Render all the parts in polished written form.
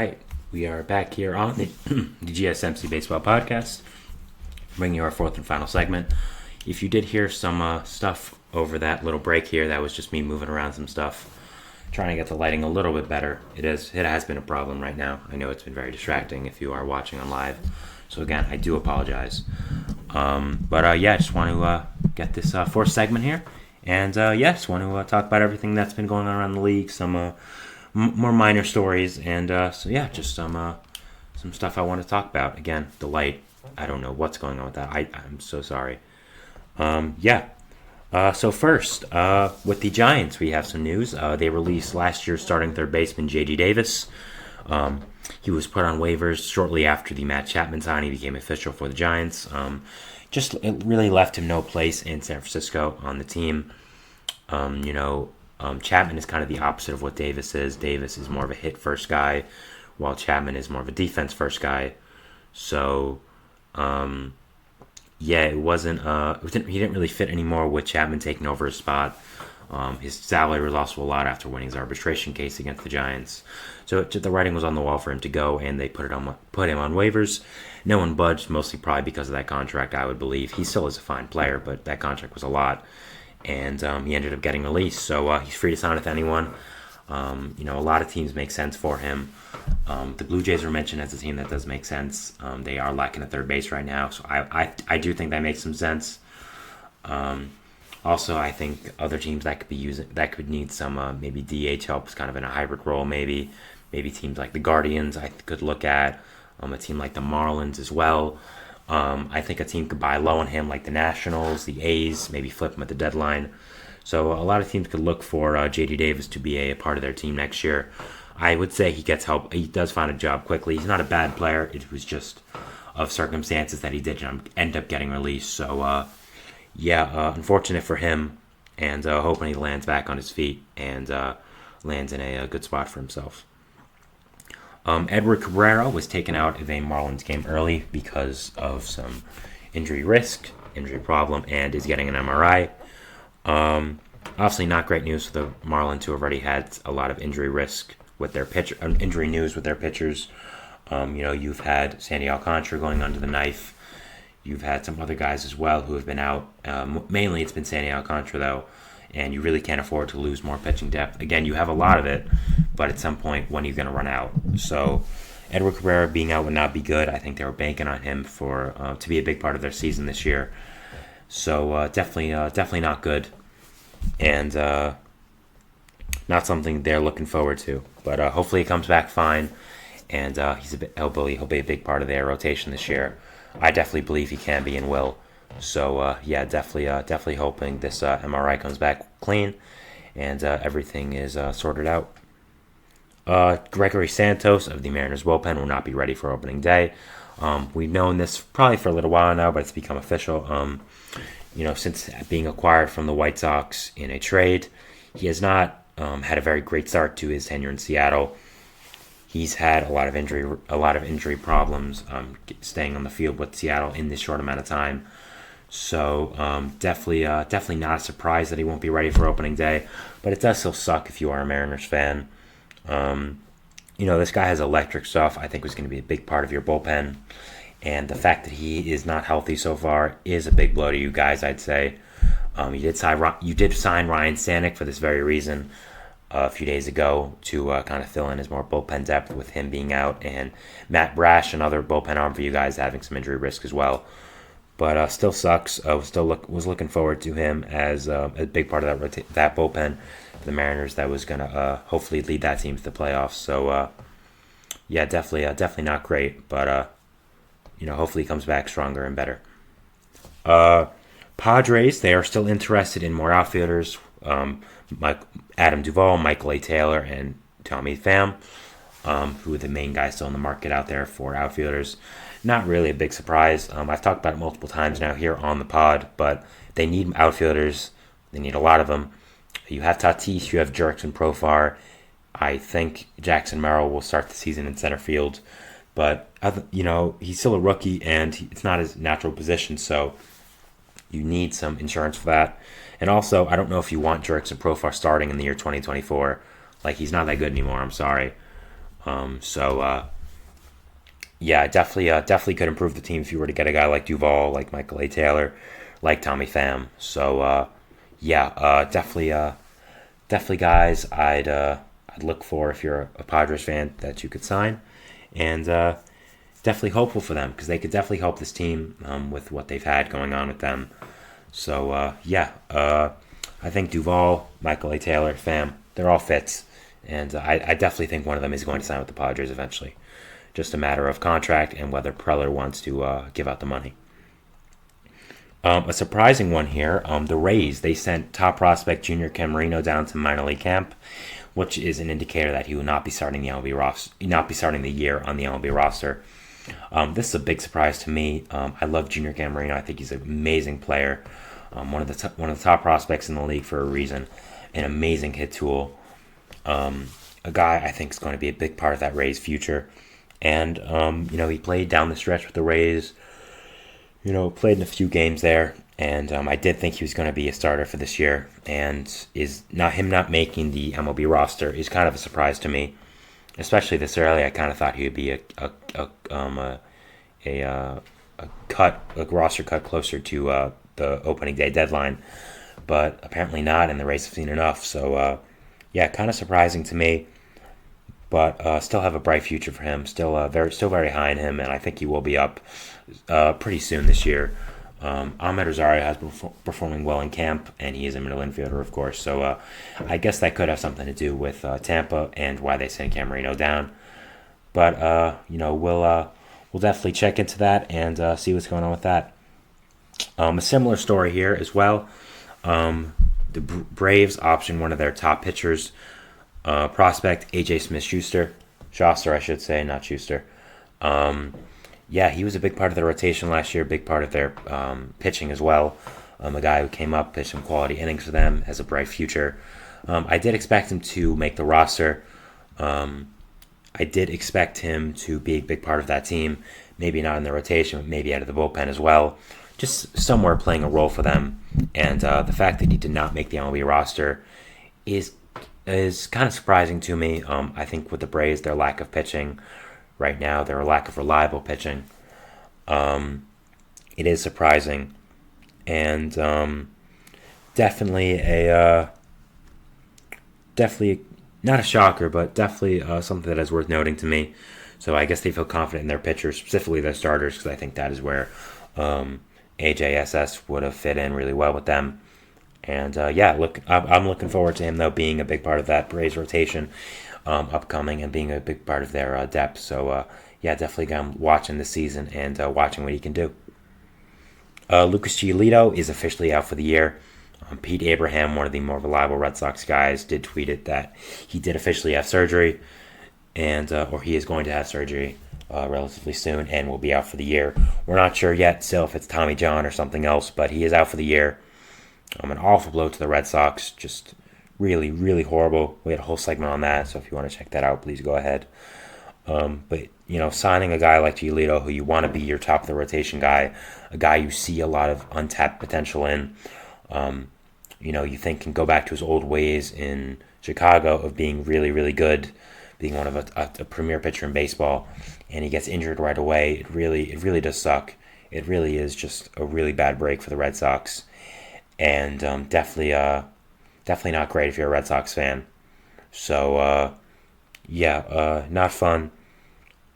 Right, we are back here on the GSMC Baseball Podcast, bringing you our fourth and final segment. If you did hear some stuff over that little break here, that was just me moving around some stuff, trying to get the lighting a little bit better. It has been a problem right now. I know it's been very distracting if you are watching on live. So again, I do apologize. I just want to get this fourth segment here, and just want to talk about everything that's been going on around the league. Some more minor stories, and just some stuff I want to talk about. Again, the light, I don't know what's going on with that. I'm so sorry. So first, with the Giants, we have some news. They released last year's starting third baseman J.D. Davis. He was put on waivers shortly after the Matt Chapman signing became official for the Giants. It really left him no place in San Francisco on the team. Chapman is kind of the opposite of what Davis is. Davis is more of a hit-first guy, while Chapman is more of a defense-first guy. So, it wasn't. He didn't really fit anymore with Chapman taking over his spot. His salary was also a lot after winning his arbitration case against the Giants. So the writing was on the wall for him to go, and they put him on waivers. No one budged, mostly probably because of that contract, I would believe. He still is a fine player, but that contract was a lot. And he ended up getting released, so he's free to sign with anyone. A lot of teams make sense for him. The Blue Jays were mentioned as a team that does make sense. They are lacking at third base right now, so I do think that makes some sense. Also, I think other teams that could need some maybe DH help, kind of in a hybrid role. Maybe teams like the Guardians I could look at. A team like the Marlins as well. I think a team could buy low on him, like the Nationals, the A's, maybe flip him at the deadline. So a lot of teams could look for J.D. Davis to be a part of their team next year. I would say he gets help. He does find a job quickly. He's not a bad player. It was just of circumstances that he did end up getting released. So, unfortunate for him, and hoping he lands back on his feet and lands in a good spot for himself. Edward Cabrera was taken out of a Marlins game early because of some injury problem, and is getting an MRI. Obviously not great news for the Marlins, who have already had a lot of injury risk with their injury news with their pitchers. You've had Sandy Alcantara going under the knife. You've had some other guys as well who have been out. Mainly it's been Sandy Alcantara, though, and you really can't afford to lose more pitching depth. Again, you have a lot of it, but at some point, when are you going to run out? So Edward Cabrera being out would not be good. I think they were banking on him to be a big part of their season this year. So definitely not good, and not something they're looking forward to. But hopefully he comes back fine, and he'll be a big part of their rotation this year. I definitely believe he can be and will. So definitely hoping this MRI comes back clean, and everything is sorted out. Gregory Santos of the Mariners bullpen will not be ready for opening day. We've known this probably for a little while now, but it's become official. Since being acquired from the White Sox in a trade, he has not had a very great start to his tenure in Seattle. He's had a lot of injury problems staying on the field with Seattle in this short amount of time. So definitely not a surprise that he won't be ready for opening day, but it does still suck if you are a Mariners fan. This guy has electric stuff. I think was going to be a big part of your bullpen, and the fact that he is not healthy so far is a big blow to you guys, I'd say. You did sign Ryan Stanek for this very reason a few days ago to kind of fill in as more bullpen depth with him being out, and Matt Brash, another bullpen arm for you guys, having some injury risk as well. But still sucks. Was looking forward to him as a big part of that bullpen for the Mariners that was going to hopefully lead that team to the playoffs. So definitely not great, but hopefully he comes back stronger and better. Padres, they are still interested in more outfielders. Adam Duvall, Michael A. Taylor, and Tommy Pham, who are the main guys still in the market out there for outfielders. Not really a big surprise. I've talked about it multiple times now here on the pod, but they need outfielders. They need a lot of them. You have Tatis, you have Jurickson Profar. I think Jackson Merrill will start the season in center field, but he's still a rookie, and it's not his natural position, so you need some insurance for that. And also, I don't know if you want Jurickson Profar starting in the year 2024. He's not that good anymore. I'm sorry. Yeah, definitely could improve the team if you were to get a guy like Duvall, like Michael A. Taylor, like Tommy Pham. Definitely guys I'd look for if you're a Padres fan that you could sign, and definitely hopeful for them because they could definitely help this team with what they've had going on with them. I think Duvall, Michael A. Taylor, Pham, they're all fits, and I definitely think one of them is going to sign with the Padres eventually. Just a matter of contract and whether Preller wants to give out the money. A surprising one here, the Rays, they sent top prospect Junior Camarino down to minor league camp, which is an indicator that he will not be starting the MLB roster, not be starting the year on the MLB roster. This is a big surprise to me. I love Junior Camarino. I think he's an amazing player, one of the top prospects in the league for a reason, an amazing hit tool, a guy I think is going to be a big part of that Rays future. And he played down the stretch with the Rays. Played in a few games there, and I did think he was going to be a starter for this year. And not making the MLB roster is kind of a surprise to me, especially this early. I kind of thought he would be a roster cut closer to the opening day deadline, but apparently not. And the Rays have seen enough, so kind of surprising to me. But still have a bright future for him. Still very high in him, and I think he will be up pretty soon this year. Ahmed Rosario has been performing well in camp, and he is a middle infielder, of course. So I guess that could have something to do with Tampa and why they sent Camarino down. But we'll definitely check into that and see what's going on with that. A similar story here as well. The Braves optioned one of their top pitchers. Prospect AJ Schuster, I should say, not Schuster. He was a big part of the rotation last year, a big part of their pitching as well. A guy who came up, pitched some quality innings for them, has a bright future. I did expect him to make the roster. I did expect him to be a big part of that team, maybe not in the rotation, but maybe out of the bullpen as well. Just somewhere playing a role for them. And the fact that he did not make the MLB roster is kind of surprising to me. I think with the Braves, their lack of pitching right now, their lack of reliable pitching, it is surprising, and definitely not a shocker, but definitely something that is worth noting to me. So I guess they feel confident in their pitchers, specifically their starters, because I think that is where AJSS would have fit in really well with them. And I'm looking forward to him though being a big part of that Braves rotation upcoming and being a big part of their depth. So definitely I'm watching this season and watching what he can do. Lucas Giolito is officially out for the year. Pete Abraham, one of the more reliable Red Sox guys, did tweet it that he did officially have surgery, and or he is going to have surgery relatively soon and will be out for the year. We're not sure yet still if it's Tommy John or something else, but he is out for the year. An awful blow to the Red Sox, just really, really horrible. We had a whole segment on that, so if you want to check that out, please go ahead. But signing a guy like Giolito, who you want to be your top of the rotation guy, a guy you see a lot of untapped potential in, you think can go back to his old ways in Chicago of being really, really good, being one of a premier pitcher in baseball, and he gets injured right away. It really does suck. It really is just a really bad break for the Red Sox. And definitely not great if you're a Red Sox fan. So, not fun.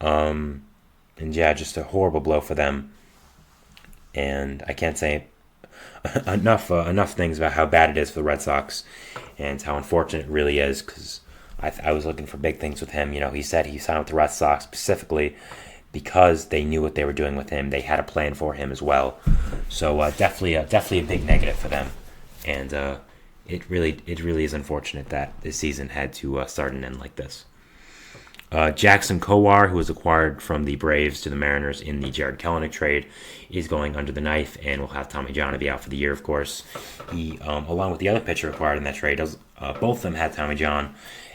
Just a horrible blow for them. And I can't say enough things about how bad it is for the Red Sox and how unfortunate it really is, because I was looking for big things with him. He said he signed with the Red Sox specifically because they knew what they were doing with him. They had a plan for him as well. So definitely a big negative for them, and it really is unfortunate that this season had to start and end like this. Jackson Kowar, who was acquired from the Braves to the Mariners in the Jared Kelenic trade, is going under the knife, and will have Tommy John be out for the year, of course. He, along with the other pitcher acquired in that trade, both of them had Tommy John,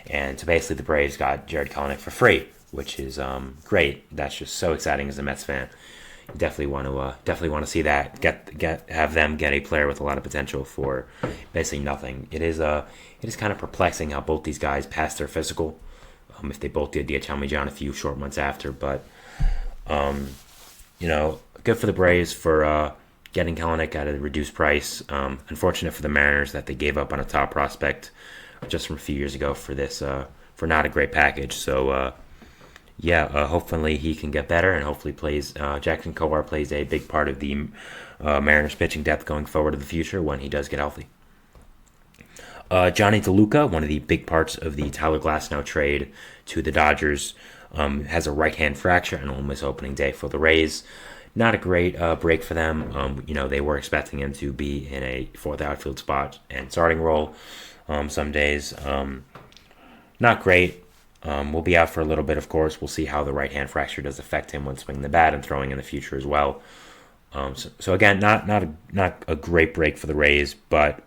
and so basically the Braves got Jared Kelenic for free, which is great. That's just so exciting as a Mets fan. Definitely want to see that have them get a player with a lot of potential for basically nothing. It is kind of perplexing how both these guys passed their physical. if they both did DH Tommy John a few short months after. But, good for the Braves for getting Kelenic at a reduced price. Unfortunate for the Mariners that they gave up on a top prospect just from a few years ago for this, for not a great package. So, hopefully he can get better, and hopefully Jackson Kowar plays a big part of the Mariners pitching depth going forward in the future when he does get healthy. Johnny DeLuca, one of the big parts of the Tyler Glasnow trade to the Dodgers, has a right hand fracture and will miss opening day for the Rays. Not a great break for them. They were expecting him to be in a fourth outfield spot and starting role some days. Not great. Will be out for a little bit, of course. We'll see how the right hand fracture does affect him when swinging the bat and throwing in the future as well. So again, not a great break for the Rays, but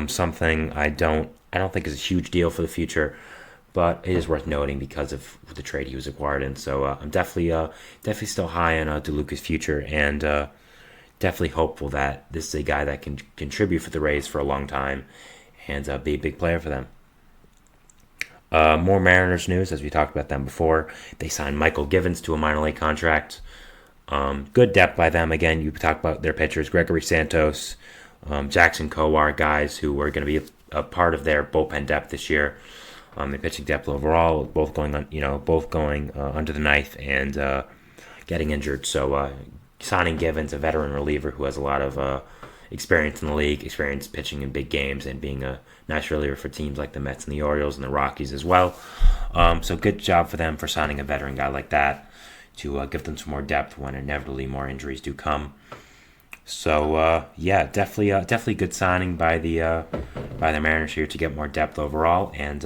something I don't think is a huge deal for the future, but it is worth noting because of the trade he was acquired in. So I'm definitely still high on DeLuca's future, and definitely hopeful that this is a guy that can contribute for the Rays for a long time and be a big player for them. More Mariners news, as we talked about them before. They signed Michael Givens to a minor league contract. Good depth by them. Again, you talk about their pitchers, Gregory Santos, Jackson Kowar, guys who were going to be a part of their bullpen depth this year. Their pitching depth overall, both going under the knife and getting injured. So signing Givens, a veteran reliever who has a lot of experience in the league, experience pitching in big games, and being a nice reliever for teams like the Mets and the Orioles and the Rockies as well. So good job for them for signing a veteran guy like that to give them some more depth when inevitably more injuries do come. So definitely good signing by the Mariners here to get more depth overall, and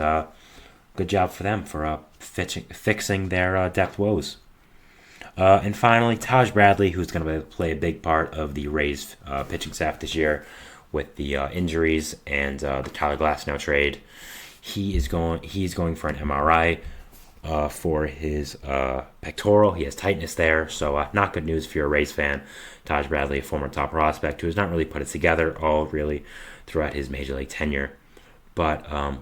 good job for them for fixing their depth woes. And finally, Taj Bradley, who's going to play a big part of the Rays pitching staff this year with the injuries and the Tyler Glasnow trade. He's going for an MRI for his pectoral. He has tightness there, so not good news if you're a Rays fan. Taj Bradley, a former top prospect who has not really put it together all really throughout his major league tenure. But I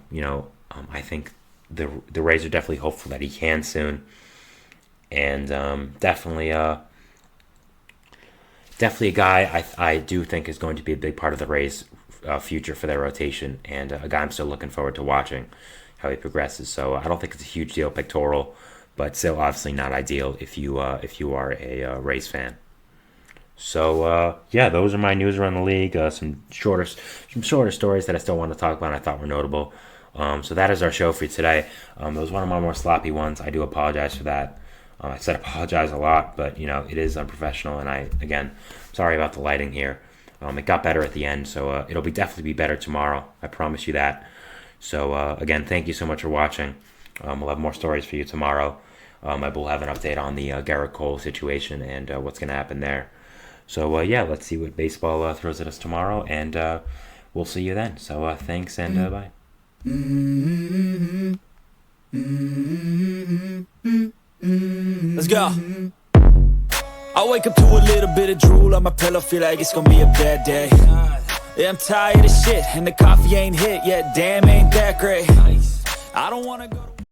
think the Rays are definitely hopeful that he can soon, and definitely a guy I do think is going to be a big part of the Rays' future for their rotation, and a guy I'm still looking forward to watching how he progresses. So I don't think it's a huge deal pectoral, but still obviously not ideal if you are a Rays fan. So those are my news around the league. Some shorter stories that I still want to talk about and I thought were notable. So that is our show for you today. It was one of my more sloppy ones. I do apologize for that. I said apologize a lot, but it is unprofessional, and sorry about the lighting here. It got better at the end, so it'll definitely be better tomorrow. I promise you that. So again, thank you so much for watching. We'll have more stories for you tomorrow. I will have an update on the Garrett Cole situation and what's going to happen there. So let's see what baseball throws at us tomorrow, and we'll see you then. So thanks, and bye. Let's go. I wake up to a little bit of drool on my pillow, feel like it's gonna be a bad day. Yeah, I'm tired of shit, and the coffee ain't hit yet, damn ain't that great. I don't wanna go to